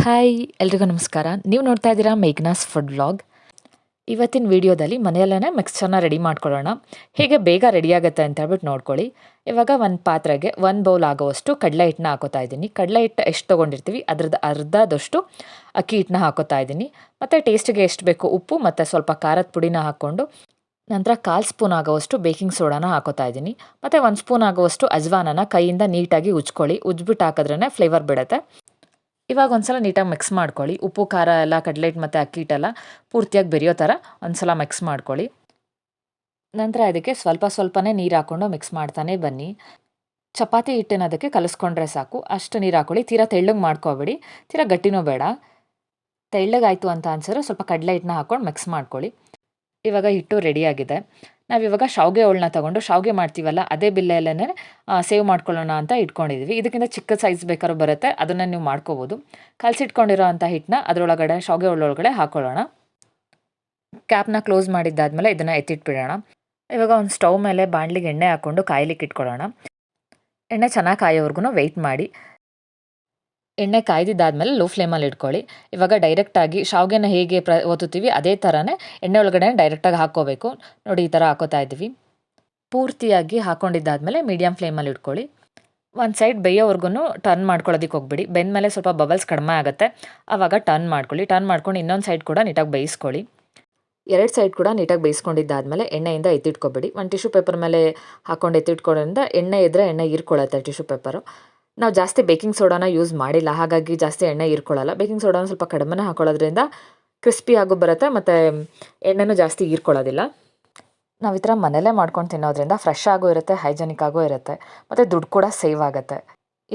Hi ಎಲ್ರಿಗೂ ನಮಸ್ಕಾರ. ನೀವು ನೋಡ್ತಾ ಇದ್ದೀರಾ ಮೇಘ್ನಾಸ್ ಫುಡ್ ವ್ಲಾಗ್. ಇವತ್ತಿನ ವಿಡಿಯೋದಲ್ಲಿ ಮನೆಯಲ್ಲೇ ಮಿಕ್ಸ್ಚರ್ನ ರೆಡಿ ಮಾಡ್ಕೊಳ್ಳೋಣ. ಹೇಗೆ ಬೇಗ ರೆಡಿ ಆಗುತ್ತೆ ಅಂತ ಹೇಳ್ಬಿಟ್ಟು ನೋಡ್ಕೊಳ್ಳಿ. ಇವಾಗ ಒಂದು ಪಾತ್ರೆಗೆ 1 ಬೌಲ್ ಆಗೋವಷ್ಟು ಕಡಲೆ ಹಿಟ್ಟನ್ನ ಹಾಕೋತಾ ಇದ್ದೀನಿ. ಕಡಲೆ ಹಿಟ್ಟು ಎಷ್ಟು ತೊಗೊಂಡಿರ್ತೀವಿ ಅದ್ರದ್ದು ಅರ್ಧದಷ್ಟು ಅಕ್ಕಿ ಹಿಟ್ಟನ್ನ ಹಾಕೋತಾ ಇದ್ದೀನಿ. ಮತ್ತು ಟೇಸ್ಟಿಗೆ ಎಷ್ಟು ಬೇಕು ಉಪ್ಪು ಮತ್ತು ಸ್ವಲ್ಪ ಖಾರದ ಪುಡಿನ ಹಾಕ್ಕೊಂಡು ನಂತರ 1/4 ಸ್ಪೂನ್ ಆಗೋವಷ್ಟು ಬೇಕಿಂಗ್ ಸೋಡಾನ ಹಾಕೋತಾ ಇದ್ದೀನಿ. ಮತ್ತು 1 ಸ್ಪೂನ್ ಆಗೋವಷ್ಟು ಅಜ್ವಾನನ ಕೈಯಿಂದ ನೀಟಾಗಿ ಉಜ್ಕೊಳ್ಳಿ. ಉಜ್ಬಿಟ್ಟು ಹಾಕಿದ್ರೇ ಫ್ಲೇವರ್ ಬಿಡುತ್ತೆ. ಇವಾಗ ಒಂದ್ಸಲ ನೀಟಾಗಿ ಮಿಕ್ಸ್ ಮಾಡ್ಕೊಳ್ಳಿ. ಉಪ್ಪು ಖಾರ ಎಲ್ಲ ಕಡಲೆ ಹಿಟ್ಟು ಮತ್ತು ಅಕ್ಕಿ ಹಿಟ್ಟೆಲ್ಲ ಪೂರ್ತಿಯಾಗಿ ಬೆರೆಯೋ ಥರ ಒಂದ್ಸಲ ಮಿಕ್ಸ್ ಮಾಡ್ಕೊಳ್ಳಿ. ನಂತರ ಅದಕ್ಕೆ ಸ್ವಲ್ಪನೇ ನೀರು ಹಾಕ್ಕೊಂಡು ಮಿಕ್ಸ್ ಮಾಡ್ತಾನೆ ಬನ್ನಿ. ಚಪಾತಿ ಹಿಟ್ಟನ್ನು ಅದಕ್ಕೆ ಕಲಿಸ್ಕೊಂಡ್ರೆ ಸಾಕು. ಅಷ್ಟು ನೀರು ಹಾಕ್ಕೊಳ್ಳಿ. ತೀರಾ ತೆಳ್ಳಗೆ ಮಾಡ್ಕೋಬೇಡಿ, ತೀರಾ ಗಟ್ಟಿನೂ ಬೇಡ. ತೆಳ್ಳಗಾಯಿತು ಅಂತ ಅನ್ಸಿದ್ರೆ ಸ್ವಲ್ಪ ಕಡಲೆ ಹಿಟ್ಟನ್ನ ಹಾಕ್ಕೊಂಡು ಮಿಕ್ಸ್ ಮಾಡ್ಕೊಳ್ಳಿ. ಇವಾಗ ಹಿಟ್ಟು ರೆಡಿಯಾಗಿದೆ. ನಾವಿವಾಗ ಶಾವಿಗೆ ಹೋಳನ್ನ ತೊಗೊಂಡು ಶಾವಿಗೆ ಮಾಡ್ತೀವಲ್ಲ ಅದೇ ಬಿಲ್ಲೆಯಲ್ಲೇ ಸೇವ್ ಮಾಡ್ಕೊಳ್ಳೋಣ ಅಂತ ಇಟ್ಕೊಂಡಿದ್ವಿ. ಇದಕ್ಕಿಂತ ಚಿಕ್ಕ ಸೈಜ್ ಬೇಕಾದ್ರೂ ಬರುತ್ತೆ, ಅದನ್ನು ನೀವು ಮಾಡ್ಕೋಬೋದು. ಕಲಸಿಟ್ಕೊಂಡಿರೋ ಅಂಥ ಹಿಟ್ಟನ್ನ ಅದರೊಳಗಡೆ ಶಾವಿಗೆ ಹೋಳೊಳಗಡೆ ಹಾಕ್ಕೊಳ್ಳೋಣ. ಕ್ಯಾಪ್ನ ಕ್ಲೋಸ್ ಮಾಡಿದ್ದಾದಮೇಲೆ ಇದನ್ನು ಎತ್ತಿಟ್ಬಿಡೋಣ. ಇವಾಗ ಒಂದು ಸ್ಟವ್ ಮೇಲೆ ಬಾಣಲಿಗೆ ಎಣ್ಣೆ ಹಾಕ್ಕೊಂಡು ಕಾಯ್ಲಿಕ್ಕೆ ಇಟ್ಕೊಳ್ಳೋಣ. ಎಣ್ಣೆ ಚೆನ್ನಾಗಿ ಕಾಯೋವರೆಗೂ ವೆಯ್ಟ್ ಮಾಡಿ. ಎಣ್ಣೆ ಕಾಯ್ದಿದ್ದಾದಮೇಲೆ ಲೋ ಫ್ಲೇಮಲ್ಲಿ ಇಟ್ಕೊಳ್ಳಿ. ಇವಾಗ ಡೈರೆಕ್ಟಾಗಿ ಶಾವಿಗೆನ ಹೇಗೆ ಒತ್ತುತ್ತೀವಿ ಅದೇ ಥರನೇ ಎಣ್ಣೆ ಒಳಗಡೆ ಡೈರೆಕ್ಟಾಗಿ ಹಾಕ್ಕೋಬೇಕು. ನೋಡಿ ಈ ಥರ ಹಾಕೋತಾ ಇದ್ದೀವಿ. ಪೂರ್ತಿಯಾಗಿ ಹಾಕ್ಕೊಂಡಿದ್ದಾದಮೇಲೆ ಮೀಡಿಯಮ್ ಫ್ಲೇಮಲ್ಲಿ ಇಟ್ಕೊಳ್ಳಿ. ಒಂದು ಸೈಡ್ ಬೇಯೋವರೆಗೂ ಟರ್ನ್ ಮಾಡ್ಕೊಳ್ಳೋದಕ್ಕೆ ಹೋಗ್ಬಿಡಿ. ಬೆಂದಮೇಲೆ ಸ್ವಲ್ಪ ಬಬಲ್ಸ್ ಕಡಿಮೆ ಆಗುತ್ತೆ, ಆವಾಗ ಟರ್ನ್ ಮಾಡ್ಕೊಳ್ಳಿ. ಟರ್ನ್ ಮಾಡ್ಕೊಂಡು ಇನ್ನೊಂದು ಸೈಡ್ ಕೂಡ ನೀಟಾಗಿ ಬೇಯಿಸ್ಕೊಳ್ಳಿ. 2 ಸೈಡ್ ಕೂಡ ನೀಟಾಗಿ ಬೇಯಿಸ್ಕೊಂಡಿದ್ದಾದಮೇಲೆ ಎಣ್ಣೆಯಿಂದ ಎತ್ತಿಟ್ಕೊಬೇಡಿ. ಒಂದು ಟಿಶ್ಯೂ ಪೇಪರ್ ಮೇಲೆ ಹಾಕ್ಕೊಂಡು ಎತ್ತಿಟ್ಕೊಳ್ಳೋದ್ರಿಂದ ಎಣ್ಣೆ ಇದ್ದರೆ ಎಣ್ಣೆ ಹೀರ್ಕೊಳ್ಳುತ್ತೆ ಟಿಶ್ಯೂ ಪೇಪರು. ನಾವು ಜಾಸ್ತಿ ಬೇಕಿಂಗ್ ಸೋಡಾನ ಯೂಸ್ ಮಾಡಿಲ್ಲ, ಹಾಗಾಗಿ ಜಾಸ್ತಿ ಎಣ್ಣೆ ಹೀರ್ಕೊಳ್ಳಲ್ಲ. ಬೇಕಿಂಗ್ ಸೋಡಾನ ಸ್ವಲ್ಪ ಕಡಿಮೆನೇ ಹಾಕೊಳ್ಳೋದ್ರಿಂದ ಕ್ರಿಸ್ಪಿ ಆಗು ಬರುತ್ತೆ ಮತ್ತು ಎಣ್ಣೆನೂ ಜಾಸ್ತಿ ಹೀರ್ಕೊಳ್ಳೋದಿಲ್ಲ. ನಾವು ಈ ಥರ ಮನೆಯಲ್ಲೇ ಮಾಡ್ಕೊಂಡು ತಿನ್ನೋದ್ರಿಂದ ಫ್ರೆಶ್ ಆಗೂ ಇರುತ್ತೆ, ಹೈಜೆನಿಕ್ ಆಗೂ ಇರುತ್ತೆ ಮತ್ತು ದುಡ್ಡು ಕೂಡ ಸೇವ್ ಆಗುತ್ತೆ.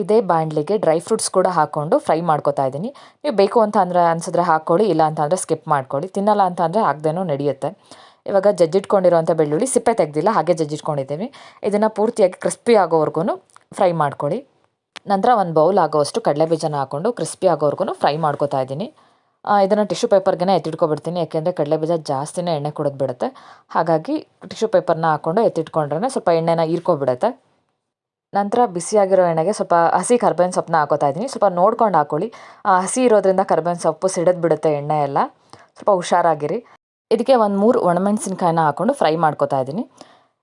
ಇದೇ ಬಾಣಲಿಗೆ ಡ್ರೈ ಫ್ರೂಟ್ಸ್ ಕೂಡ ಹಾಕ್ಕೊಂಡು ಫ್ರೈ ಮಾಡ್ಕೊತಾ ಇದ್ದೀನಿ. ನೀವು ಬೇಕು ಅಂತ ಅನ್ಸಿದ್ರೆ ಹಾಕ್ಕೊಳ್ಳಿ, ಇಲ್ಲ ಅಂತ ಅಂದರೆ ಸ್ಕಿಪ್ ಮಾಡ್ಕೊಳ್ಳಿ. ತಿನ್ನಲ್ಲ ಅಂತ ಅಂದರೆ ಹಾಕ್ದೇನೂ ನಡೆಯುತ್ತೆ. ಇವಾಗ ಜಜ್ಜಿಟ್ಕೊಂಡಿರೋಂಥ ಬೆಳ್ಳುಳ್ಳಿ ಸಿಪ್ಪೆ ತೆಗೆದಿಲ್ಲ, ಹಾಗೆ ಜಜ್ಜಿಟ್ಕೊಂಡಿದ್ದೀವಿ. ಇದನ್ನು ಪೂರ್ತಿಯಾಗಿ ಕ್ರಿಸ್ಪಿ ಆಗೋವರೆಗೂ ಫ್ರೈ ಮಾಡ್ಕೊಳ್ಳಿ. ನಂತರ ಒಂದು ಬೌಲ್ ಆಗೋವಷ್ಟು ಕಡಲೆಬೀಜನ ಹಾಕ್ಕೊಂಡು ಕ್ರಿಸ್ಪಿ ಆಗೋವರೆಗೂ ಫ್ರೈ ಮಾಡ್ಕೊತಾ ಇದ್ದೀನಿ. ಇದನ್ನು ಟಿಶ್ಯೂ ಪೇಪರ್ಗೆ ಎತ್ತಿಟ್ಕೊಬಿಡ್ತೀನಿ, ಯಾಕೆಂದರೆ ಕಡಲೆಬೀಜ ಜಾಸ್ತಿನೇ ಎಣ್ಣೆ ಕುಡಿದು ಬಿಡುತ್ತೆ. ಹಾಗಾಗಿ ಟಿಶ್ಯೂ ಪೇಪರ್ನ ಹಾಕ್ಕೊಂಡು ಎತ್ತಿಟ್ಕೊಂಡ್ರೆ ಸ್ವಲ್ಪ ಎಣ್ಣೆನ ಹೀರ್ಕೊಬಿಡುತ್ತೆ. ನಂತರ ಬಿಸಿಯಾಗಿರೋ ಎಣ್ಣೆಗೆ ಸ್ವಲ್ಪ ಹಸಿ ಕರ್ಬೇವಿನ ಸೊಪ್ಪನ್ನ ಹಾಕೋತಾ ಇದ್ದೀನಿ. ಸ್ವಲ್ಪ ನೋಡ್ಕೊಂಡು ಹಾಕ್ಕೊಳ್ಳಿ. ಹಸಿ ಇರೋದ್ರಿಂದ ಕರ್ಬೇವಿನ ಸೊಪ್ಪು ಸಿಡಿದು ಬಿಡುತ್ತೆ ಎಣ್ಣೆ ಎಲ್ಲ, ಸ್ವಲ್ಪ ಹುಷಾರಾಗಿರಿ. ಇದಕ್ಕೆ ಒಂದು 3 ಒಣಮೆಣಸಿನ್ಕಾಯಿನ ಹಾಕ್ಕೊಂಡು ಫ್ರೈ ಮಾಡ್ಕೊತಾ ಇದ್ದೀನಿ.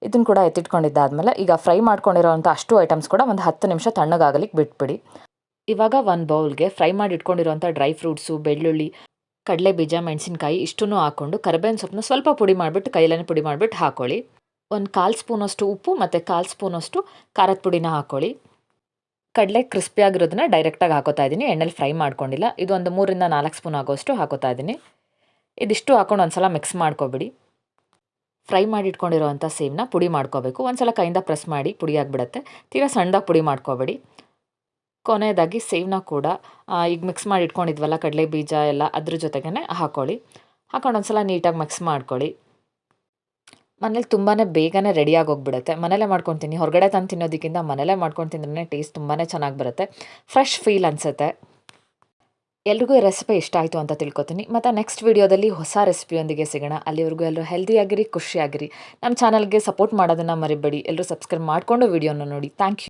ಇದನ್ನು ಕೂಡ ಎತ್ತಿಟ್ಕೊಂಡಿದ್ದಾದಮೇಲೆ ಈಗ ಫ್ರೈ ಮಾಡ್ಕೊಂಡಿರೋವಂಥ ಅಷ್ಟು ಐಟಮ್ಸ್ ಕೂಡ ಒಂದು 10 ನಿಮಿಷ ತಣ್ಣಗಾಗಲಿಕ್ಕೆ ಬಿಟ್ಬಿಡಿ. ಇವಾಗ ಒಂದು ಬೌಲ್ಗೆ ಫ್ರೈ ಮಾಡಿ ಇಟ್ಕೊಂಡಿರೋಂಥ ಡ್ರೈ ಫ್ರೂಟ್ಸು, ಬೆಳ್ಳುಳ್ಳಿ, ಕಡಲೆಬೀಜ, ಮೆಣಸಿನ್ಕಾಯಿ ಇಷ್ಟನ್ನು ಹಾಕ್ಕೊಂಡು ಕರಿಬೇವಿನ ಸೊಪ್ಪನ್ನ ಸ್ವಲ್ಪ ಪುಡಿ ಮಾಡಿಬಿಟ್ಟು ಕೈಯಲ್ಲೇ ಪುಡಿ ಮಾಡಿಬಿಟ್ಟು ಹಾಕ್ಕೊಳ್ಳಿ. ಒಂದು 1/4 ಸ್ಪೂನಷ್ಟು ಉಪ್ಪು ಮತ್ತು 1/4 ಸ್ಪೂನಷ್ಟು ಖಾರದ ಪುಡಿನ ಹಾಕ್ಕೊಳ್ಳಿ. ಕಡಲೆ ಕ್ರಿಸ್ಪಿ ಆಗಿರೋದನ್ನ ಡೈರೆಕ್ಟಾಗಿ ಹಾಕೋತಾ ಇದ್ದೀನಿ, ಎಣ್ಣೆಲಿ ಫ್ರೈ ಮಾಡ್ಕೊಂಡಿಲ್ಲ. ಇದು ಒಂದು 3 ರಿಂದ 4 ಸ್ಪೂನ್ ಆಗೋಷ್ಟು ಹಾಕೋತಾ ಇದ್ದೀನಿ. ಇದಿಷ್ಟು ಹಾಕ್ಕೊಂಡು ಒಂದ್ಸಲ ಮಿಕ್ಸ್ ಮಾಡ್ಕೊಬಿಡಿ. ಫ್ರೈ ಮಾಡಿ ಇಟ್ಕೊಂಡಿರೋವಂಥ ಸೇವನ್ನ ಪುಡಿ ಮಾಡ್ಕೋಬೇಕು. ಒಂದ್ಸಲ ಕೈಯಿಂದ ಪ್ರೆಸ್ ಮಾಡಿ ಪುಡಿ ಆಗಿಬಿಡುತ್ತೆ. ತೀರಾ ಸಣ್ಣದಾಗಿ ಪುಡಿ ಮಾಡ್ಕೋಬೇಡಿ. ಕೊನೆಯದಾಗಿ ಸೇವನ್ನ ಕೂಡ ಈಗ ಮಿಕ್ಸ್ ಮಾಡಿ ಇಟ್ಕೊಂಡಿದ್ವಲ್ಲ ಕಡಲೆ ಬೀಜ ಎಲ್ಲ ಅದ್ರ ಜೊತೆಗೇ ಹಾಕ್ಕೊಳ್ಳಿ. ಹಾಕ್ಕೊಂಡು ಒಂದ್ಸಲ ನೀಟಾಗಿ ಮಿಕ್ಸ್ ಮಾಡ್ಕೊಳ್ಳಿ. ಮನೇಲಿ ತುಂಬಾ ಬೇಗನೆ ರೆಡಿಯಾಗಿ ಹೋಗ್ಬಿಡುತ್ತೆ. ಮನೇಲೇ ಮಾಡ್ಕೊತೀನಿ, ಹೊರಗಡೆ ತಂದು ತಿನ್ನೋದಕ್ಕಿಂತ ಮನೇಲೇ ಮಾಡ್ಕೊಂಡು ತಿಂದ್ರೆ ಟೇಸ್ಟ್ ತುಂಬಾ ಚೆನ್ನಾಗಿ ಬರುತ್ತೆ, ಫ್ರೆಶ್ ಫೀಲ್ ಅನಿಸುತ್ತೆ. ಎಲ್ರಿಗೂ ಈ ರೆಸಿಪಿ ಇಷ್ಟ ಆಯಿತು ಅಂತ ತಿಳ್ಕೊತೀನಿ. ಮತ್ತು ನೆಕ್ಸ್ಟ್ ವೀಡಿಯೋದಲ್ಲಿ ಹೊಸ ರೆಸಿಪಿಯೊಂದಿಗೆ ಸಿಗೋಣ. ಅಲ್ಲಿವರೆಗೂ ಎಲ್ಲರೂ ಹೆಲ್ದಿಯಾಗಿರಿ, ಖುಷಿಯಾಗಿರಿ. ನಮ್ಮ ಚಾನಲ್ಗೆ ಸಪೋರ್ಟ್ ಮಾಡೋದನ್ನು ಮರಿಬೇಡಿ. ಎಲ್ಲರೂ ಸಬ್ಸ್ಕ್ರೈಬ್ ಮಾಡಿಕೊಂಡು ವೀಡಿಯೋನ ನೋಡಿ. Thank you.